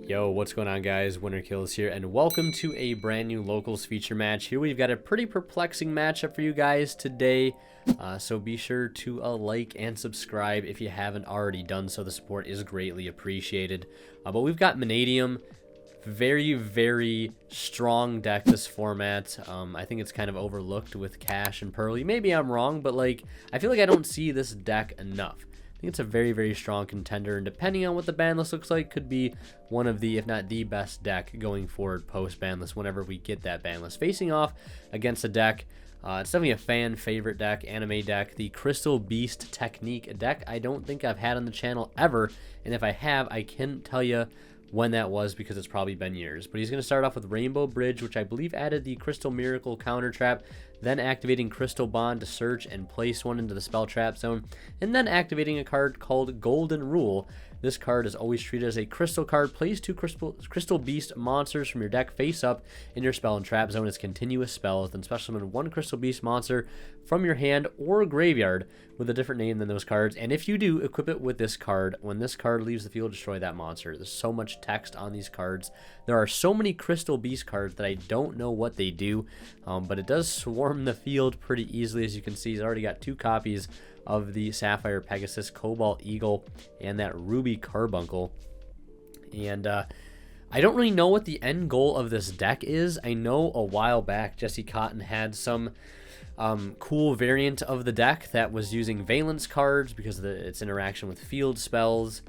Yo, what's going on, guys? Winter Kills here, and welcome to a brand new locals feature match. Here we've got a pretty perplexing matchup for you guys today, so be sure to like and subscribe if you haven't already done so. The support is greatly appreciated. But we've got Mannadium, very strong deck this format. I think it's kind of overlooked with Cash and Pearly. Maybe I'm wrong, but like I feel like I don't see this deck enough. I think it's a very strong contender, and depending on what the ban list looks like, could be one of the, if not the best deck going forward post ban list whenever we get that ban list. Facing off against a deck, it's definitely a fan favorite deck, anime deck, the Crystal Beast Technique, a deck I don't think I've had on the channel ever, and if I have, I can't tell you when that was because it's probably been years. But he's going to start off with Rainbow Bridge, which I believe added the Crystal Miracle counter trap, then activating Crystal Bond to search and place one into the spell trap zone, and then activating a card called Golden Rule. This card is always treated as a crystal card. Place two Crystal Beast monsters from your deck face up in your spell and trap zone as continuous spells, then special summon one Crystal Beast monster from your hand or graveyard with a different name than those cards, and if you do, equip it with this card. When this card leaves the field, destroy that monster. There's so much text on these cards. There are so many Crystal Beast cards that I don't know what they do, but it does swarm the field pretty easily. As you can see, he's already got 2 copies of the Sapphire Pegasus, Cobalt Eagle, and that Ruby Carbuncle. And I don't really know what the end goal of this deck is. I know a while back Jesse Cotton had some cool variant of the deck that was using Valence cards because of its interaction with field spells.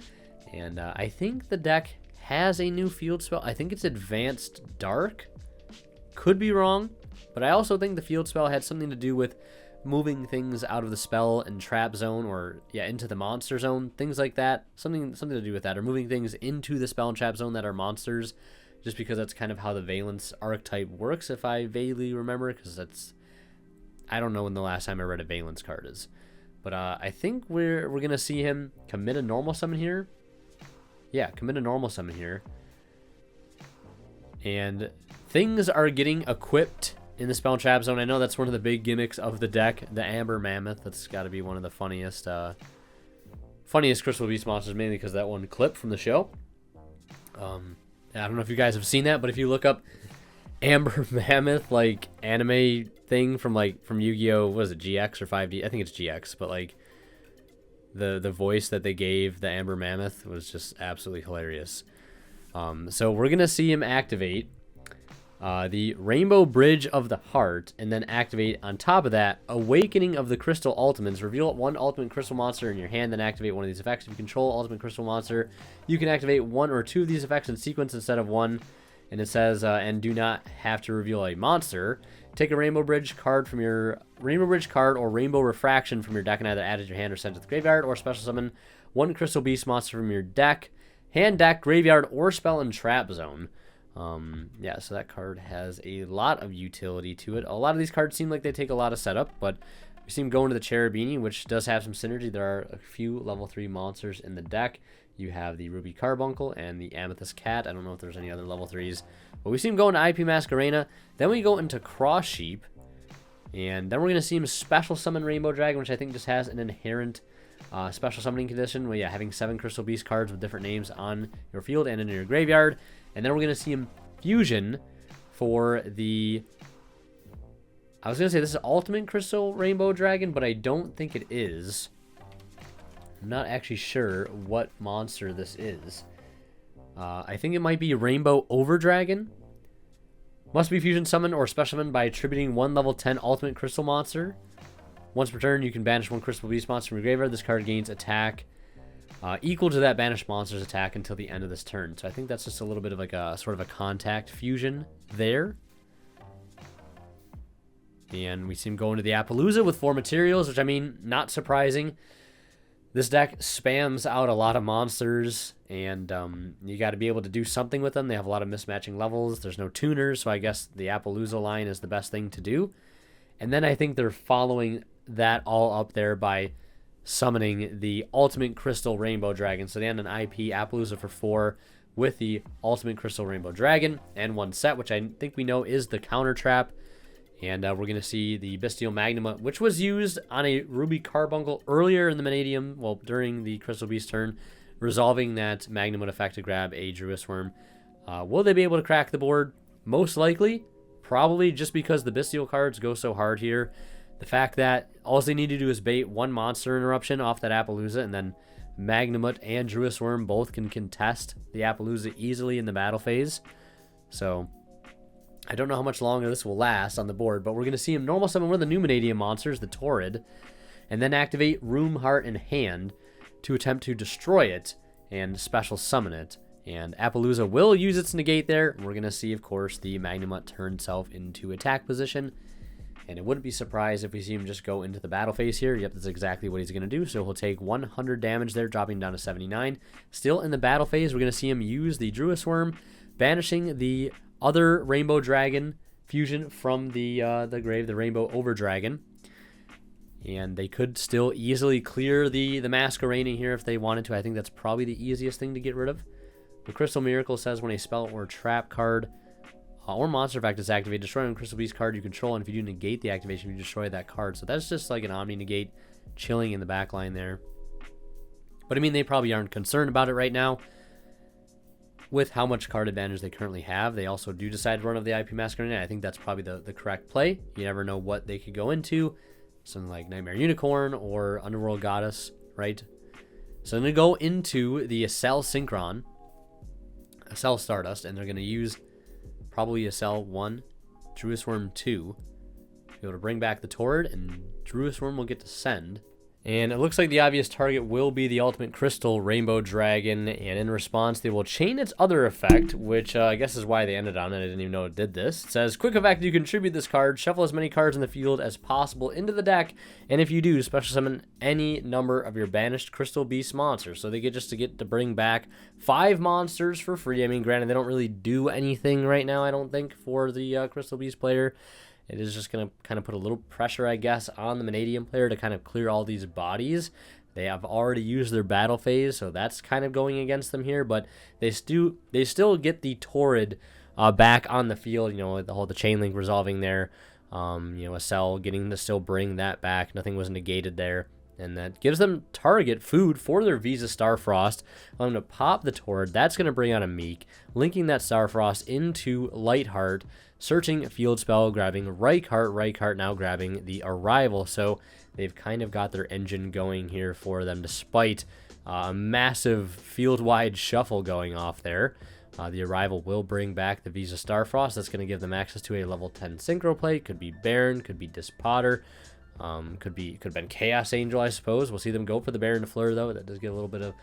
And I think the deck has a new field spell. I think it's Advanced Dark. Could be wrong, but I also think the field spell had something to do with moving things out of the spell and trap zone, or into the monster zone, things like that. Something to do with that, or moving things into the spell and trap zone that are monsters, just because that's kind of how the Valence archetype works, if I vaguely remember, because I don't know when the last time I read a Valence card is. But I think we're gonna see him commit a normal summon here. Yeah, commit a normal summon here. And things are getting equipped in the spell and trap zone. I know that's one of the big gimmicks of the deck, the Amber Mammoth. That's got to be one of the funniest Crystal Beast monsters, mainly because that one clip from the show. I don't know if you guys have seen that, but if you look up Amber Mammoth, like anime thing from Yu-Gi-Oh, what is it, GX or 5D? I think it's GX, but like the voice that they gave the Amber Mammoth was just absolutely hilarious. So we're gonna see him activate the Rainbow Bridge of the Heart, and then activate on top of that Awakening of the Crystal Ultimates. Reveal one ultimate crystal monster in your hand, then activate one of these effects. If you control ultimate crystal monster, you can activate 1 or 2 of these effects in sequence instead of 1. And it says, and do not have to reveal a monster. Take a Rainbow Bridge card from your Rainbow Bridge card or Rainbow Refraction from your deck and either add it to your hand or send it to the graveyard, or special summon 1 Crystal Beast monster from your deck, hand, deck, graveyard, or spell and trap zone. Yeah, so that card has a lot of utility to it. A lot of these cards seem like they take a lot of setup, but we see him going to the Cherubini, which does have some synergy. There are a few level 3 monsters in the deck. You have the Ruby Carbuncle and the Amethyst Cat. I don't know if there's any other level 3s, but we see him going to IP Masquerena. Then we go into Cross Sheep, and then we're going to see him special summon Rainbow Dragon, which I think just has an inherent special summoning condition. Well, yeah, having 7 Crystal Beast cards with different names on your field and in your graveyard. And then we're going to see him fusion for the... I was going to say this is Ultimate Crystal Rainbow Dragon, but I don't think it is. I'm not actually sure what monster this is. I think it might be Rainbow Over Dragon. Must be fusion summoned or special summoned by attributing 1 level 10 Ultimate Crystal monster. Once per turn, you can banish 1 Crystal Beast monster from your graveyard. This card gains attack equal to that banished monster's attack until the end of this turn. So I think that's just a little bit of like a sort of a contact fusion there. And we see him go into the Appaloosa with 4 materials, which, I mean, not surprising. This deck spams out a lot of monsters, and you got to be able to do something with them. They have a lot of mismatching levels. There's no tuners, so I guess the Appaloosa line is the best thing to do. And then I think they're following that all up there by summoning the Ultimate Crystal Rainbow Dragon. So they end an IP Appaloosa for 4 with the Ultimate Crystal Rainbow Dragon and 1 set, which I think we know is the counter trap. And we're going to see the Bestial Magnuma, which was used on a Ruby Carbuncle earlier in the Mannadium, well, during the Crystal Beast turn. resolving that Magnum would effect to grab a Druis Worm. Will they be able to crack the board? Most likely. Probably, just because the Bestial cards go so hard here. The fact that all they need to do is bait one monster interruption off that Appaloosa, and then Magnamut and Druis Worm both can contest the Appaloosa easily in the battle phase. So I don't know how much longer this will last on the board, but we're going to see him normal summon one of the new Mannadium monsters, the Torrid, and then activate Room, Heart, and Hand to attempt to destroy it and special summon it. And Appaloosa will use its negate there. We're going to see, of course, the Magnamut turn itself into attack position. And it wouldn't be surprised if we see him just go into the battle phase here. Yep, that's exactly what he's going to do. So he'll take 100 damage there, dropping down to 79. Still in the battle phase, we're going to see him use the Druis Worm, banishing the other Rainbow Dragon fusion from the grave, the Rainbow Over Dragon. And they could still easily clear the Masquerading here if they wanted to. I think that's probably the easiest thing to get rid of. The Crystal Miracle says when a spell or trap card or monster effect is activated, destroy a Crystal Beast card you control, and if you do negate the activation, you destroy that card. So that's just like an Omni Negate chilling in the back line there. But I mean, they probably aren't concerned about it right now with how much card advantage they currently have. They also do decide to run of the IP Masquerade. I think that's probably the correct play. You never know what they could go into. Something like Nightmare Unicorn or Underworld Goddess, right? So I'm going to go into the Accel Synchron, Accel Stardust, and they're going to use probably Accel 1, Druis Worm 2, to be able to bring back the Torrid, and Druis Worm will get to send. And it looks like the obvious target will be the Ultimate Crystal Rainbow Dragon, and in response, they will chain its other effect, which I guess is why they ended on it. I didn't even know it did this. It says, quick effect, you contribute this card, shuffle as many cards in the field as possible into the deck, and if you do, special summon any number of your banished Crystal Beast monsters. So they get to bring back 5 monsters for free. I mean, granted, they don't really do anything right now, I don't think, for the Crystal Beast player. It is just going to kind of put a little pressure, I guess, on the Mannadium player to kind of clear all these bodies. They have already used their battle phase, so that's kind of going against them here. But they still get the Torrid back on the field. You know, the chain link resolving there. You know, Accel getting to still bring that back. Nothing was negated there. And that gives them target food for their Visa Starfrost. I'm going to pop the Torrid. That's going to bring out a Meek, linking that Starfrost into Lightheart, searching field spell, grabbing Reichheart now grabbing the Arrival. So they've kind of got their engine going here for them, despite a massive field-wide shuffle going off there. The Arrival will bring back the Visa Starfrost. That's going to give them access to a level 10 Synchro Plate. Could be Baron, could be Dispotter. Could have been Chaos Angel, I suppose. We'll see them go for the Baron de Fleur, though. That does get a little bit of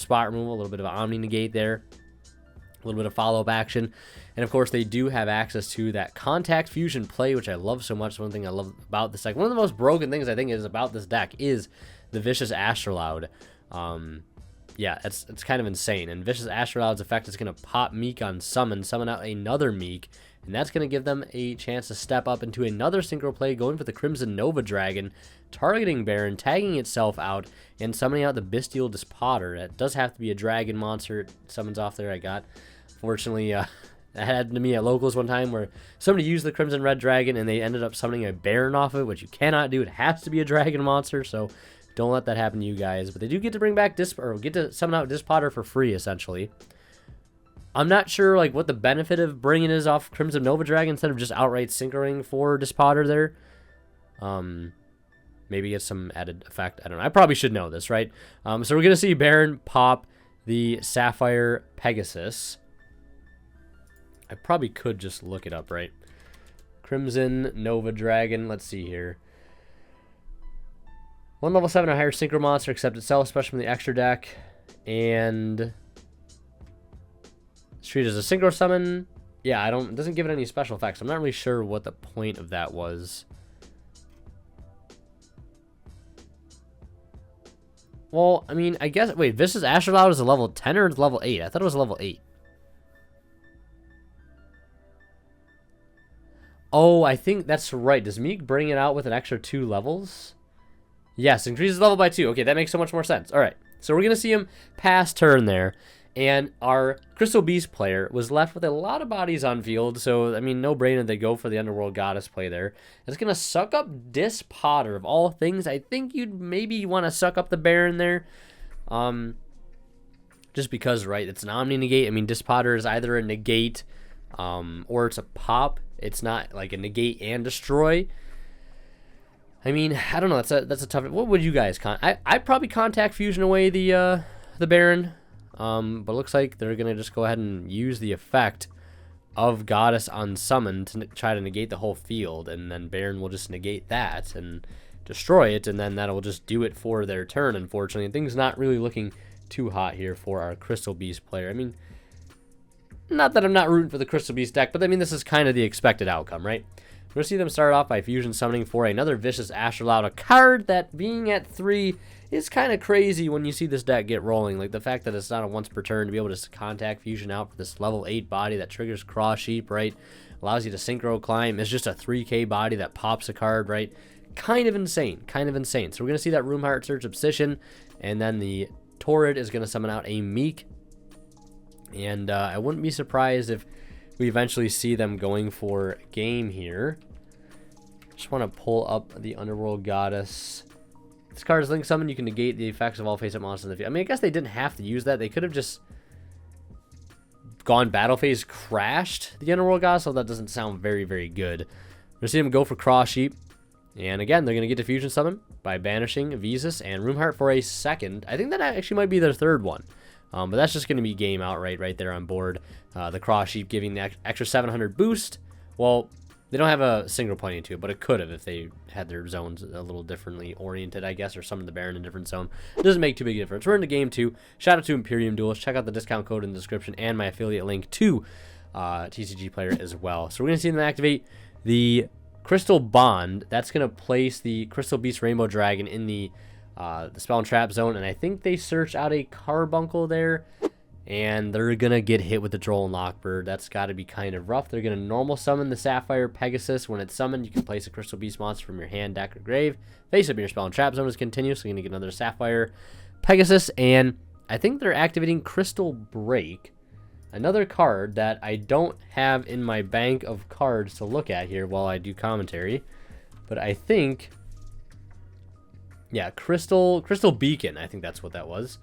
spot removal, a little bit of Omni Negate there, a little bit of follow-up action. And, of course, they do have access to that Contact Fusion play, which I love so much. One thing I love about this deck, one of the most broken things I think is about this deck is the Vicious Astrolabe. Yeah, it's kind of insane. And Vicious Astrolabe's effect is going to pop Meek on summon out another Meek, and that's going to give them a chance to step up into another synchro play, going for the Crimson Nova Dragon, targeting Baron, tagging itself out, and summoning out the Bestial Dispotter. That does have to be a dragon monster. It summons off there. I got, fortunately, that happened to me at Locals one time where somebody used the Crimson Red Dragon, and they ended up summoning a Baron off of it, which you cannot do. It has to be a dragon monster, so don't let that happen to you guys. But they do get to bring back get to summon out Dispotter for free, essentially. I'm not sure what the benefit of bringing it is off Crimson Nova Dragon instead of just outright synchroing for Dispotter there. Maybe get some added effect. I don't know. I probably should know this, right? So we're going to see Baron pop the Sapphire Pegasus. I probably could just look it up, right? Crimson Nova Dragon. Let's see here. 1 level 7 or higher synchro monster, except itself, especially from the extra deck. And it's treated as a synchro summon. Yeah, it doesn't give it any special effects. I'm not really sure what the point of that was. Well, I mean, I guess, wait, Vicious Astrolabe is a level 10 or level 8? I thought it was level 8. Oh, I think that's right. Does Meek bring it out with an extra 2 levels? Yes, increases level by 2. Okay, that makes so much more sense. All right, so we're going to see him pass turn there. And our Crystal Beast player was left with a lot of bodies on field. So, I mean, no brainer they go for the Underworld Goddess play there. It's going to suck up Dispotter. Of all things, I think you'd maybe want to suck up the Baron there. just because, right, it's an Omni negate. I mean, Dispotter is either a negate or it's a pop. It's not like a negate and destroy. I mean, I don't know. That's a tough. What would you guys I'd probably contact fusion away the Baron, but it looks like they're gonna just go ahead and use the effect of Goddess on summon to try to negate the whole field, and then Baron will just negate that and destroy it, and then that'll just do it for their turn. Unfortunately, and things not really looking too hot here for our Crystal Beast player. I mean, not that I'm not rooting for the Crystal Beast deck, but I mean, this is kind of the expected outcome, right? We're going to see them start off by fusion summoning for another Vicious Astrolabe, a card that, being at 3, is kind of crazy when you see this deck get rolling. Like, the fact that it's not a once per turn to be able to contact fusion out for this level 8 body that triggers Cross Sheep, right? Allows you to Synchro Climb. It's just a 3k body that pops a card, right? Kind of insane. Kind of insane. So we're going to see that Room Heart Search Obsession, and then the Torrid is going to summon out a Meek. And I wouldn't be surprised if we eventually see them going for game here. Just want to pull up the Underworld Goddess. This card is Link Summon. You can negate the effects of all face-up monsters in the field. I mean, I guess they didn't have to use that. They could have just gone Battle Phase, crashed the Underworld Goddess, so that doesn't sound very, very good. We're going to see them go for Cross Sheep. And again, they're going to get Diffusion Summon by banishing Visas and Roomheart for a second. I think that actually might be their third one. But that's just going to be game outright right there on board. The Cross Sheep giving the extra 700 boost. Well, they don't have a single pointing to it, but it could have if they had their zones a little differently oriented, I guess, or summoned the Baron in a different zone. It doesn't make too big a difference. We're into game 2. Shout out to Imperium Duels. Check out the discount code in the description and my affiliate link to TCG Player as well. So we're going to see them activate the Crystal Bond. That's going to place the Crystal Beast Rainbow Dragon in the Spell and Trap zone, and I think they search out a Carbuncle there, and they're going to get hit with the Droll and Lockbird. That's got to be kind of rough. They're going to normal summon the Sapphire Pegasus. When it's summoned, you can place a Crystal Beast monster from your hand, deck, or grave. Face up in your Spell and Trap zone is continuous, so you're going to get another Sapphire Pegasus, and I think they're activating Crystal Break, another card that I don't have in my bank of cards to look at here while I do commentary, but I think, yeah, Crystal Beacon, I think that's what that was.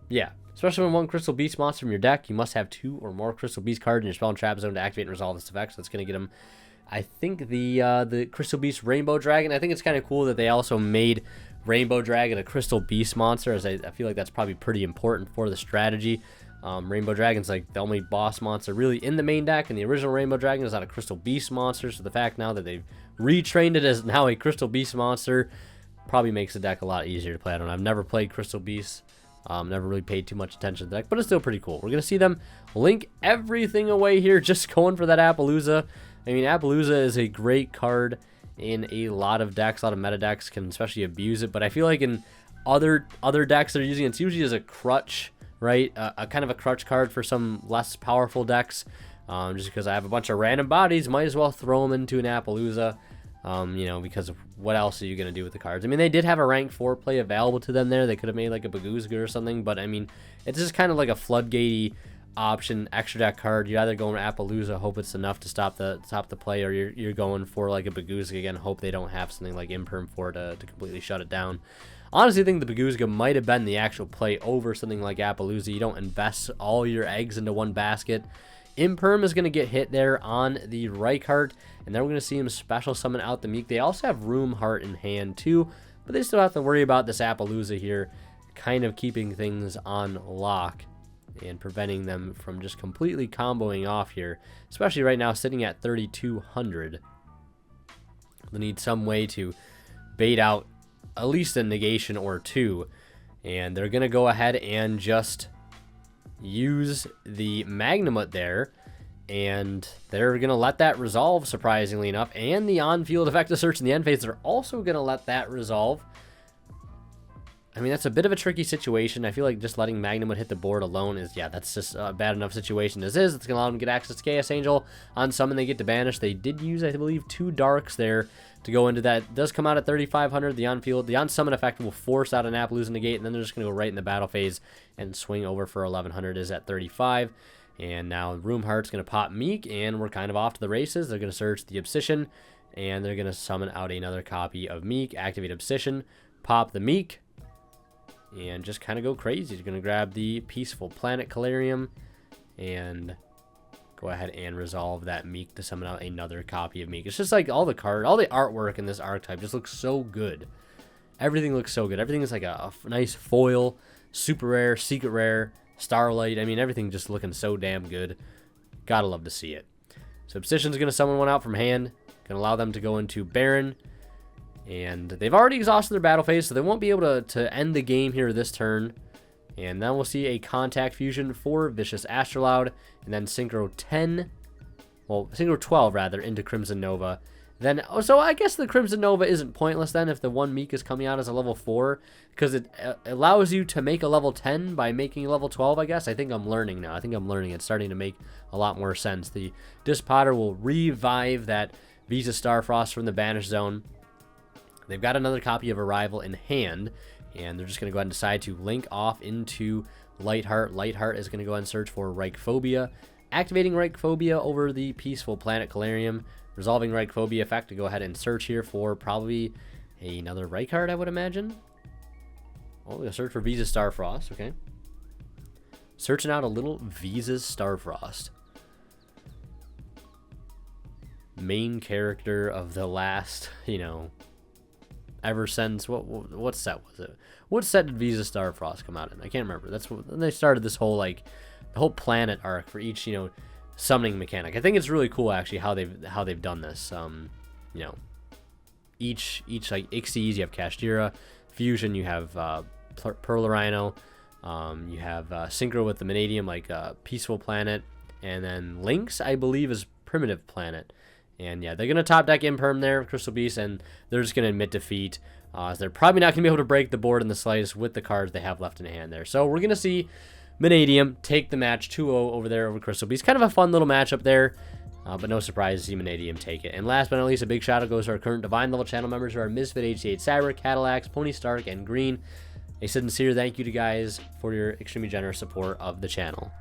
Yeah, especially when one Crystal Beast monster from your deck, you must have 2 or more Crystal Beast cards in your Spell and Trap zone to activate and resolve this effect, so that's going to get them, I think, the Crystal Beast Rainbow Dragon. I think it's kind of cool that they also made Rainbow Dragon a Crystal Beast monster, as I feel like that's probably pretty important for the strategy. Rainbow Dragon's like the only boss monster really in the main deck, and the original Rainbow Dragon is not a Crystal Beast monster, so the fact now that they've retrained it as now a Crystal Beast monster probably makes the deck a lot easier to play. I don't know, I've never played Crystal Beast, never really paid too much attention to the deck, but it's still pretty cool. We're going to see them link everything away here, just going for that Appaloosa. I mean, Appaloosa is a great card in a lot of decks. A lot of meta decks can especially abuse it, but I feel like in other decks they're using it, it's usually as a crutch, right? A kind of a crutch card for some less powerful decks. Just because I have a bunch of random bodies, might as well throw them into an Appaloosa. You know, because of what else are you going to do with the cards? I mean, they did have a rank 4 play available to them there. They could have made like a Baguzga or something, but I mean, it's just kind of like a floodgatey option extra deck card. You either go in Appaloosa, hope it's enough to stop the play, or you're going for like a Baguzga again, hope they don't have something like Imperm for to completely shut it down. Honestly, I think the Baguzga might have been the actual play over something like Appaloosa. You don't invest all your eggs into one basket. Imperm is going to get hit there on the Reichart, and then we're going to see him special summon out the Meek. They also have Room Heart in hand too, but they still have to worry about this Appaloosa here, kind of keeping things on lock and preventing them from just completely comboing off here, especially right now sitting at 3,200. They need some way to bait out at least a negation or 2, and they're going to go ahead and just use the Magnamut there, and they're going to let that resolve, surprisingly enough, and the on-field effective search in the end phase, they're also going to let that resolve. I mean, that's a bit of a tricky situation. I feel like just letting Magnamut hit the board alone is, yeah, that's just a bad enough situation as is. It's going to allow them to get access to Chaos Angel. On summon, they get to banish. They did use, I believe, 2 Darks there to go into that. It does come out at 3,500. The on-field, the on-summon effect will force out an Appaloosa negate, and then they're just going to go right in the battle phase and swing over for 1,100 is at 35. And now Room Heart's going to pop Meek, and we're kind of off to the races. They're going to search the Obsession, and they're going to summon out another copy of Meek, activate Obsession, pop the Meek, and just kind of go crazy. He's going to grab the Peaceful Planet Calarium and go ahead and resolve that Meek to summon out another copy of Meek. It's just like all the artwork in this archetype just looks so good. Everything looks so good. Everything is like a nice foil, super rare, secret rare, Starlight. I mean, everything just looking so damn good. Gotta love to see it. So Obsidian's going to summon one out from hand. Going to allow them to go into Baron. And they've already exhausted their battle phase, so they won't be able to end the game here this turn. And then we'll see a Contact Fusion for Vicious Astrolabe. And then Synchro 12 rather, into Crimson Nova. Then, so I guess the Crimson Nova isn't pointless then if the one Meek is coming out as a level 4. Because it allows you to make a level 10 by making a level 12, I guess. I think I'm learning now. I think I'm learning. It's starting to make a lot more sense. The Disc Potter will revive that Visa Starfrost from the Banished Zone. They've got another copy of Arrival in hand. And they're just going to go ahead and decide to link off into Lightheart. Lightheart is going to go ahead and search for Reichphobia. Activating Reichphobia over the Peaceful Planet Calarium. Resolving Reichphobia effect to go ahead and search here for probably another Reichheart, I would imagine. Oh, we'll search for Visa Starfrost, okay. Searching out a little Visa Starfrost. Main character of the last, ever since, what set was it? What set did Visa Starfrost come out in? I can't remember. That's when they started this whole, the whole planet arc for each, summoning mechanic. I think it's really cool actually how they've done this. Each like Ixies, you have Kashtira, Fusion, you have Pearl Rhino, you have Synchro with the Mannadium, like Peaceful Planet, and then Lynx, I believe, is Primitive Planet. And yeah, they're gonna top deck Imperm there, Crystal Beast, and they're just gonna admit defeat. So they're probably not gonna be able to break the board in the slightest with the cards they have left in hand there. So we're gonna see Mannadium take the match 2-0 over there over Crystal Beast. Kind of a fun little matchup there, but no surprise to see Mannadium take it. And last but not least, a big shout out goes to our current Divine level channel members who are Misfit, HC8 Cyber, Cadillacs, Pony Stark, and Green. A sincere thank you to you guys for your extremely generous support of the channel.